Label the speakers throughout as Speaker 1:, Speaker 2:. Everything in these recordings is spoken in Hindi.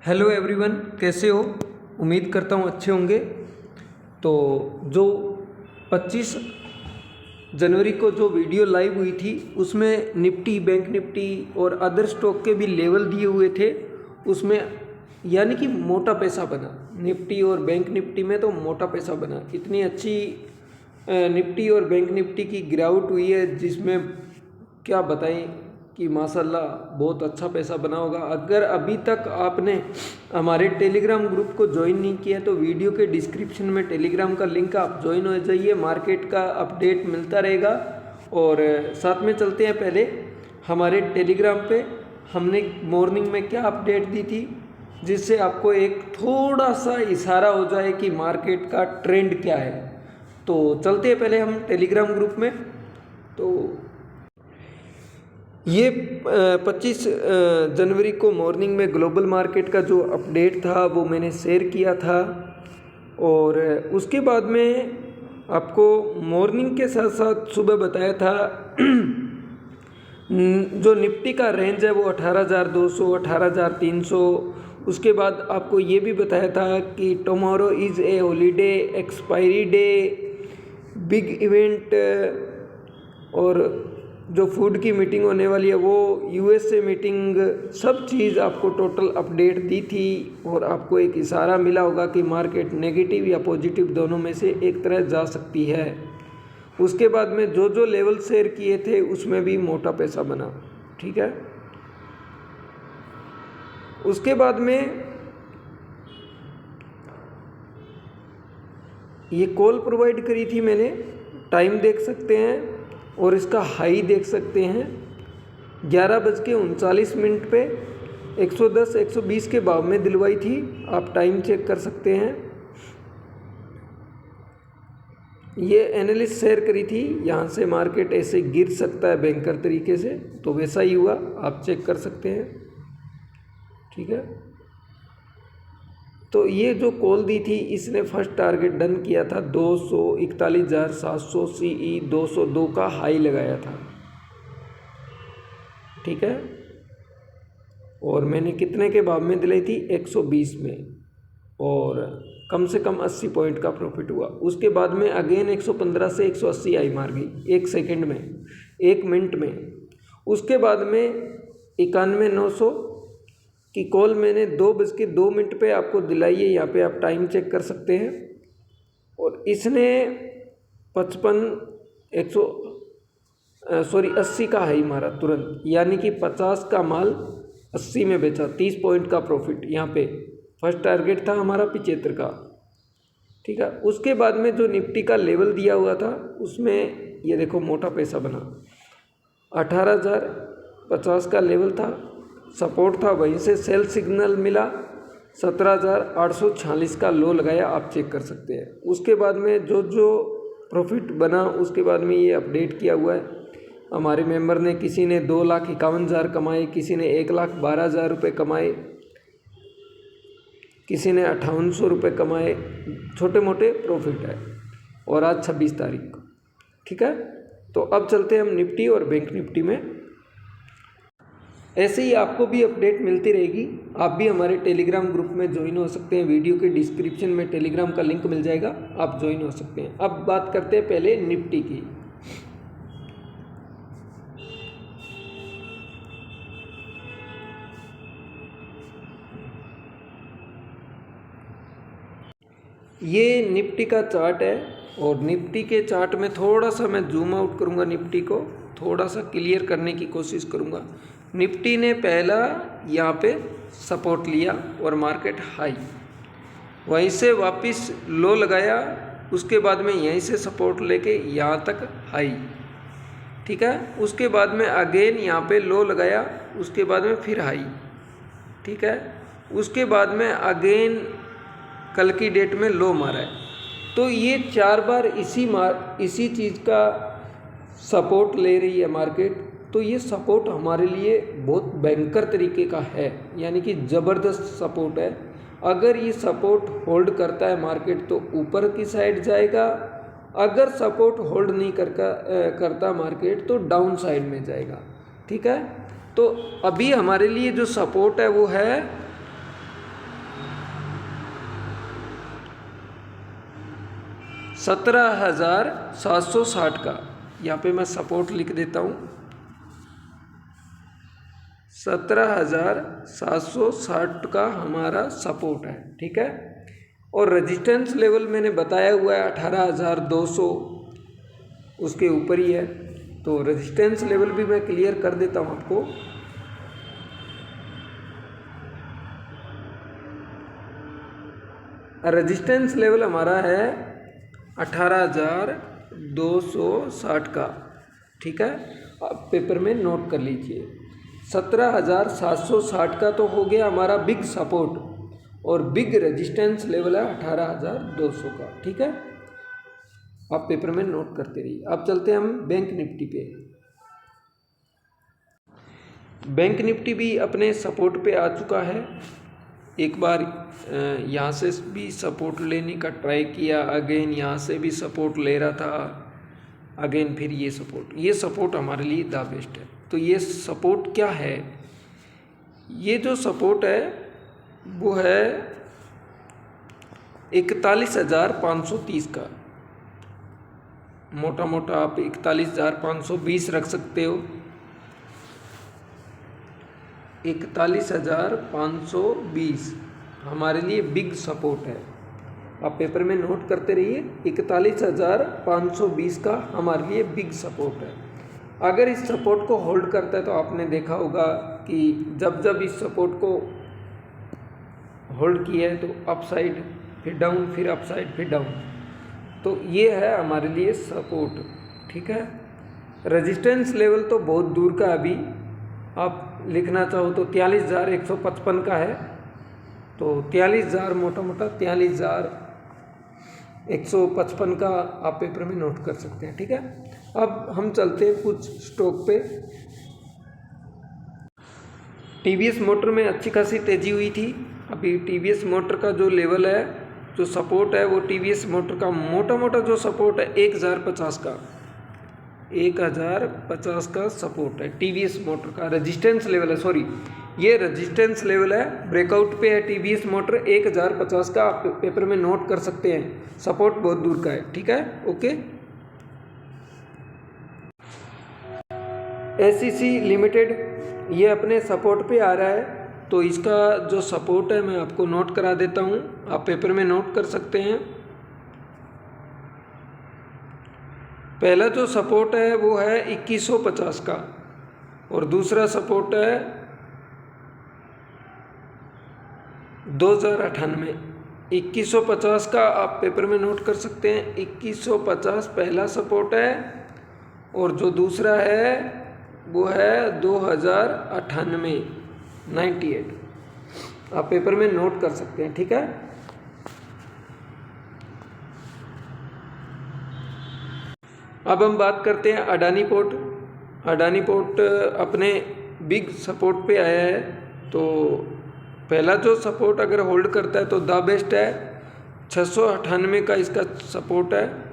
Speaker 1: हेलो एवरीवन, कैसे हो? उम्मीद करता हूँ अच्छे होंगे। तो जो 25 जनवरी को जो वीडियो लाइव हुई थी उसमें निफ्टी, बैंक निफ्टी और अदर स्टॉक के भी लेवल दिए हुए थे। उसमें यानी कि मोटा पैसा बना निफ्टी और बैंक निफ्टी में, तो मोटा पैसा बना। इतनी अच्छी निफ्टी और बैंक निफ्टी की गिरावट हुई है जिसमें क्या बताएं कि माशाल्लाह बहुत अच्छा पैसा बना होगा। अगर अभी तक आपने हमारे टेलीग्राम ग्रुप को ज्वाइन नहीं किया तो वीडियो के डिस्क्रिप्शन में टेलीग्राम का लिंक, आप ज्वाइन हो जाइए। मार्केट का अपडेट मिलता रहेगा। और साथ में चलते हैं पहले हमारे टेलीग्राम पे हमने मॉर्निंग में क्या अपडेट दी थी, जिससे आपको एक थोड़ा सा इशारा हो जाए कि मार्केट का ट्रेंड क्या है। तो चलते हैं पहले हम टेलीग्राम ग्रुप में। तो ये 25 जनवरी को मॉर्निंग में ग्लोबल मार्केट का जो अपडेट था वो मैंने शेयर किया था। और उसके बाद में आपको मॉर्निंग के साथ साथ सुबह बताया था जो निफ्टी का रेंज है वो 18,200 18,300। उसके बाद आपको ये भी बताया था कि tomorrow is a holiday, expiry day, big event और जो फूड की मीटिंग होने वाली है वो यूएसए मीटिंग, सब चीज़ आपको टोटल अपडेट दी थी। और आपको एक इशारा मिला होगा कि मार्केट नेगेटिव या पॉजिटिव दोनों में से एक तरह जा सकती है। उसके बाद में जो जो लेवल शेयर किए थे उसमें भी मोटा पैसा बना। ठीक है। उसके बाद में ये कॉल प्रोवाइड करी थी मैंने, टाइम देख सकते हैं और इसका हाई देख सकते हैं 11:39 पे 110 120 के भाव में दिलवाई थी। आप टाइम चेक कर सकते हैं। ये एनालिस्ट शेयर करी थी, यहाँ से मार्केट ऐसे गिर सकता है बैंकर तरीके से, तो वैसा ही हुआ, आप चेक कर सकते हैं। ठीक है। तो ये जो कॉल दी थी इसने फर्स्ट टारगेट डन किया था 241,700, सीई 202 का हाई लगाया था। ठीक है। और मैंने कितने के भाव में दिलाई थी? 120 में, और कम से कम 80 पॉइंट का प्रॉफिट हुआ। उसके बाद में अगेन 115 से 180 आई मार गई 1 सेकंड में, 1 मिनट में। उसके बाद में 91,900 की कॉल मैंने 2:02 पे आपको दिलाई है। यहाँ पे आप टाइम चेक कर सकते हैं। और इसने 80 का हाई मारा तुरंत, यानी कि 50 का माल 80 में बेचा, 30 पॉइंट का प्रॉफिट। यहाँ पे फर्स्ट टारगेट था हमारा 75 का। ठीक है। उसके बाद में जो निफ्टी का लेवल दिया हुआ था उसमें ये देखो मोटा पैसा बना, 18,050 का लेवल था, सपोर्ट था, वहीं से सेल सिग्नल मिला। 17,846 का लो लगाया, आप चेक कर सकते हैं। उसके बाद में जो जो प्रॉफिट बना उसके बाद में ये अपडेट किया हुआ है। हमारे मेंबर ने, किसी ने 2,51,000 कमाए, किसी ने 1,12,000 रुपये कमाए, किसी ने 5800 रुपये कमाए। छोटे मोटे प्रॉफिट है। और आज 26 तारीख को। ठीक है। तो अब चलते हैं हम निफ्टी और बैंक निफ्टी में। ऐसे ही आपको भी अपडेट मिलती रहेगी। आप भी हमारे टेलीग्राम ग्रुप में ज्वाइन हो सकते हैं। वीडियो के डिस्क्रिप्शन में टेलीग्राम का लिंक मिल जाएगा, आप ज्वाइन हो सकते हैं। अब बात करते हैं पहले निफ्टी की। ये निफ्टी का चार्ट है और निफ्टी के चार्ट में थोड़ा सा मैं जूम आउट करूँगा, निफ्टी को थोड़ा सा क्लियर करने की कोशिश करूँगा। निफ्टी ने पहला यहाँ पे सपोर्ट लिया और मार्केट हाई, वहीं से वापस लो लगाया, उसके बाद में यहीं से सपोर्ट लेके यहाँ तक हाई। ठीक है। उसके बाद में अगेन यहाँ पे लो लगाया, उसके बाद में फिर हाई। ठीक है। उसके बाद में अगेन कल की डेट में लो मारा है। तो ये 4 बार इसी चीज़ का सपोर्ट ले रही है मार्केट। तो ये सपोर्ट हमारे लिए बहुत भयंकर तरीके का है, यानी कि ज़बरदस्त सपोर्ट है। अगर ये सपोर्ट होल्ड करता है मार्केट तो ऊपर की साइड जाएगा, अगर सपोर्ट होल्ड नहीं करता मार्केट तो डाउन साइड में जाएगा। ठीक है। तो अभी हमारे लिए जो सपोर्ट है वो है 17,760 का, यहाँ पे मैं सपोर्ट लिख देता हूँ, 17,760 का हमारा सपोर्ट है, ठीक है। और रेजिस्टेंस लेवल मैंने बताया हुआ है 18,200, उसके ऊपर ही है। तो रेजिस्टेंस लेवल भी मैं क्लियर कर देता हूँ आपको। रेजिस्टेंस लेवल हमारा है 18,260 का, ठीक है। आप पेपर में नोट कर लीजिए। 17,760 का तो हो गया हमारा बिग सपोर्ट, और बिग रेजिस्टेंस लेवल है 18,200 का, ठीक है। आप पेपर में नोट करते रहिए। अब चलते हैं हम बैंक निफ्टी पे। बैंक निफ्टी भी अपने सपोर्ट पे आ चुका है। एक बार यहाँ से भी सपोर्ट लेने का ट्राई किया, अगेन यहाँ से भी सपोर्ट ले रहा था, अगेन फिर ये सपोर्ट हमारे लिए द बेस्ट है। तो ये सपोर्ट क्या है? ये जो सपोर्ट है वो है 41,530 का। मोटा मोटा आप 41,520 रख सकते हो। 41,520 हमारे लिए बिग सपोर्ट है। आप पेपर में नोट करते रहिए, 41,520 का हमारे लिए बिग सपोर्ट है। अगर इस सपोर्ट को होल्ड करता है तो आपने देखा होगा कि जब इस सपोर्ट को होल्ड किया है तो अपसाइड फिर डाउन, फिर अपसाइड फिर डाउन। तो ये है हमारे लिए सपोर्ट, ठीक है। रेजिस्टेंस लेवल तो बहुत दूर का, अभी आप लिखना चाहो तो 43,155 का है। तो 43,000 मोटा मोटा 43,155 का आप पेपर में नोट कर सकते हैं, ठीक है। अब हम चलते हैं कुछ स्टॉक पे। टीवीएस मोटर में अच्छी खासी तेज़ी हुई थी। अभी टीवीएस मोटर का जो लेवल है, जो सपोर्ट है, वो टीवीएस मोटर का मोटा मोटा जो सपोर्ट है 1,050 का, 1,050 का सपोर्ट है टीवीएस मोटर का। रेजिस्टेंस लेवल है, सॉरी ये रेजिस्टेंस लेवल है, ब्रेकआउट पे है टीवीएस मोटर 1,050 का। आप पेपर में नोट कर सकते हैं, सपोर्ट बहुत दूर का है, ठीक है, ओके। एसईसी लिमिटेड ये अपने सपोर्ट पे आ रहा है, तो इसका जो सपोर्ट है मैं आपको नोट करा देता हूँ, आप पेपर में नोट कर सकते हैं। पहला जो सपोर्ट है वो है 2150 का, और दूसरा सपोर्ट है 2,098। 2150 का आप पेपर में नोट कर सकते हैं, 2150 पहला सपोर्ट है, और जो दूसरा है वो है 2,098। आप पेपर में नोट कर सकते हैं, ठीक है। अब हम बात करते हैं अडानी पोर्ट। अडानी पोर्ट अपने बिग सपोर्ट पे आया है। तो पहला जो सपोर्ट अगर होल्ड करता है तो द बेस्ट है, 698 का इसका सपोर्ट है।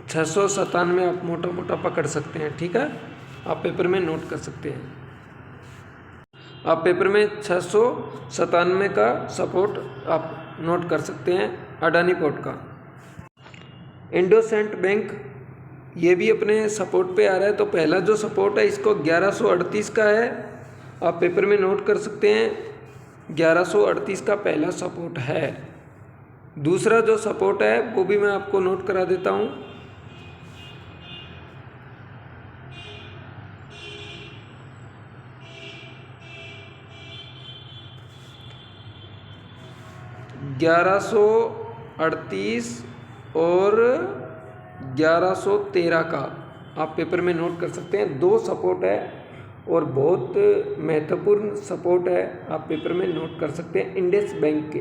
Speaker 1: 697 आप मोटा मोटा पकड़ सकते हैं, ठीक है। आप पेपर में नोट कर सकते हैं। आप पेपर में 697 का सपोर्ट आप नोट कर सकते हैं अडानी पोर्ट का। इंडोसेंट बैंक ये भी अपने सपोर्ट पे आ रहा है। तो पहला जो सपोर्ट है इसको 1138 का है, आप पेपर में नोट कर सकते हैं, 1138 का पहला सपोर्ट है। दूसरा जो सपोर्ट है वो भी मैं आपको नोट करा देता हूँ, 1138 और 1113 का आप पेपर में नोट कर सकते हैं। दो सपोर्ट है और बहुत महत्वपूर्ण सपोर्ट है, आप पेपर में नोट कर सकते हैं इंडस बैंक के।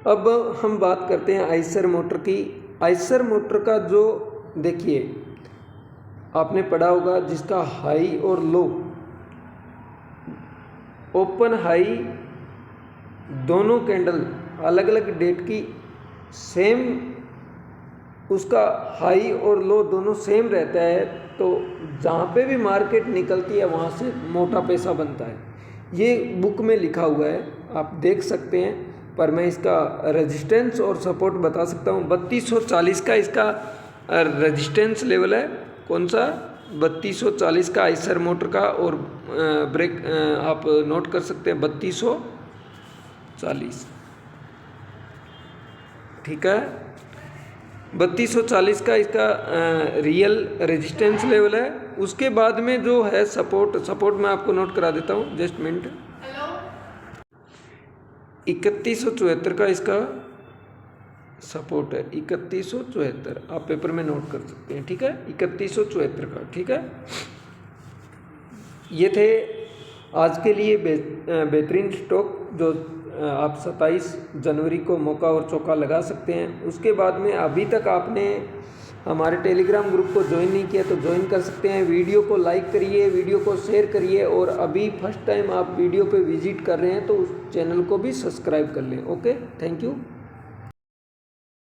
Speaker 1: अब हम बात करते हैं आइसर मोटर की। आइसर मोटर का जो देखिए आपने पढ़ा होगा, जिसका हाई और लो, ओपन हाई दोनों कैंडल अलग अलग डेट की सेम उसका हाई और लो दोनों सेम रहता है, तो जहाँ पे भी मार्केट निकलती है वहाँ से मोटा पैसा बनता है। ये बुक में लिखा हुआ है, आप देख सकते हैं। पर मैं इसका रेजिस्टेंस और सपोर्ट बता सकता हूँ। 3240 का इसका रेजिस्टेंस लेवल है। कौन सा? 3240 का आइसर मोटर का। और ब्रेक आप नोट कर सकते हैं 3240, ठीक है। 3240 का इसका रियल रेजिस्टेंस लेवल है। उसके बाद में जो है सपोर्ट मैं आपको नोट करा देता हूँ, जस्ट मिनट। 3174 का इसका सपोर्ट है, 3174 आप पेपर में नोट कर सकते हैं, ठीक है। 3174 का, ठीक है। ये थे आज के लिए बेहतरीन स्टॉक जो आप 27 जनवरी को मौका और चौका लगा सकते हैं। उसके बाद में अभी तक आपने हमारे टेलीग्राम ग्रुप को ज्वाइन नहीं किया तो ज्वाइन कर सकते हैं। वीडियो को लाइक करिए, वीडियो को शेयर करिए, और अभी फर्स्ट टाइम आप वीडियो पे विजिट कर रहे हैं तो उस चैनल को भी सब्सक्राइब कर लें। Okay, thank you.